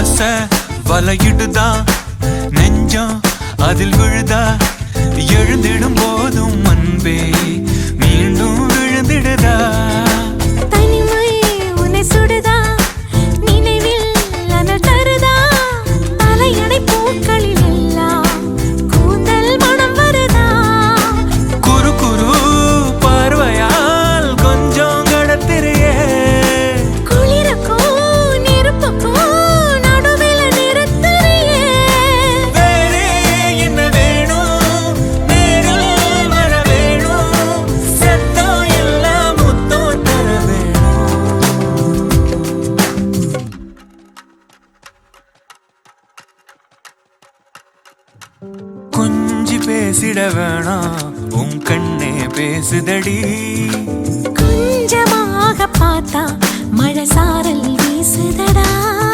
ஆசை வலையிடுதா நெஞ்சம் அதில் விழுதா எழுந்திடும் போதும் அன்பே மீண்டும் விழுந்திடுதா தனிமை உன்னை சுடுதா நினைவில் அனல் தருதா தலையணை பூக்களில் எல்லாம் கூந்தல் மனம் வருதா குறு குறு பார்வையால் கொஞ்சம் கடத்திரியே குளிருக்கும் நெருப்புக்கும் நடுவில் நிறுத்தறியே வேறே என்ன வேணும் நேரில் வர வேணும் சத்தம் எல்லாம் முத்தம் தர வேணும் கொஞ்சி பேசிட வேணாம் உன் கண்ணே பேசுதடி கொஞ்சமாக பார்த்தா மழை சாரல் வீசுதடா